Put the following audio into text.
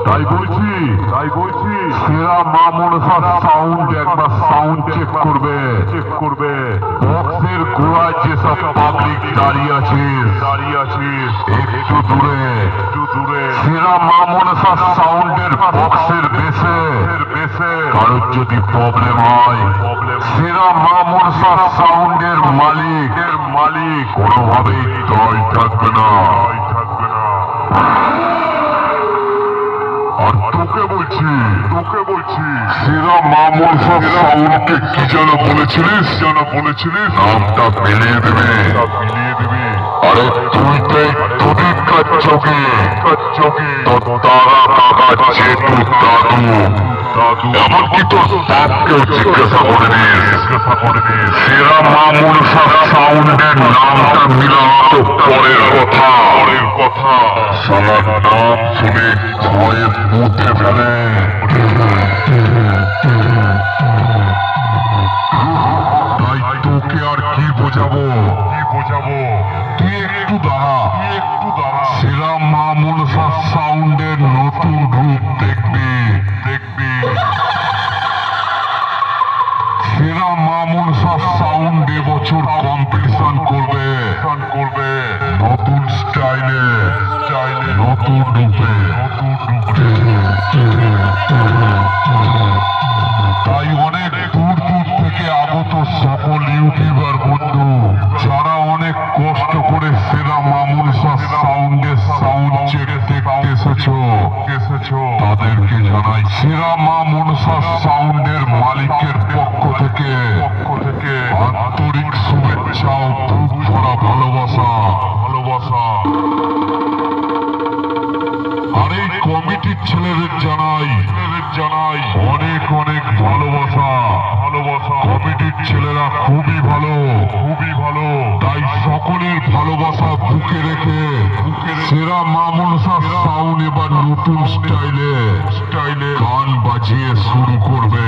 তাই বলছি সেরা মা মনসা সাউন্ড একবার সাউন্ড চেক করবে বক্সের গোড়ায় যেসব পাবলিক দাঁড়িয়ে আছে একটু দূরে সেরা মা মনসা সাউন্ডের বক্সের বেসে কারোর যদি প্রবলেম হয় সেরা মা মনসা সাউন্ডের মালিক কোনোভাবেই দল থাকবে না। আর তোকে বলছি সেরা মা মনসা সাউন্ডকে কি যেন বলেছিলিস নামটা মিলিয়ে দেবে। আরে তুই তো দুদিন কাজ চোখে তোর তারা বাবা যেটু দাদু এমনকি তোর বাপকেও জিজ্ঞাসা করে নিস সেরা মা মনসা সাউন্ডের নামটা মিলানো তো পরের কথা সারা নাম শুনে ভয়ের মধ্যে ফেলে। তাই তোকে আর কি বোঝাবো তুই একটু দাঁড়া সেরা মা মনসা সাউন্ডের নতুন রূপ দেখবি। সেরা মা মনসা সাউন্ড এবছর কম্পিটিশন করবে নতুন স্টাইলে নতুন রূপে। তাই অনেক দূর থেকে আগত সকল ইউটিউবার বন্ধু যারা অনেক কষ্ট করে সেরা মা মনসা সাউন্ডের সাউন্ড চেক দেখতে এসেছো তাদেরকে জানাই সেরা মা মনসা সাউন্ডের মালিকের পক্ষ থেকে আন্তরিক শুভেচ্ছা ও বুক ভরা ভালোবাসা। আর এই কমিটির ছেলেদের জানাই অনেক ভালোবাসা। কমিটির ছেলেরা খুবই ভালো তাই সকলের ভালোবাসা বুকে রেখে সেরা মা মনসা সাউন্ড এবার নতুন স্টাইলে গান বাজিয়ে শুরু করবে।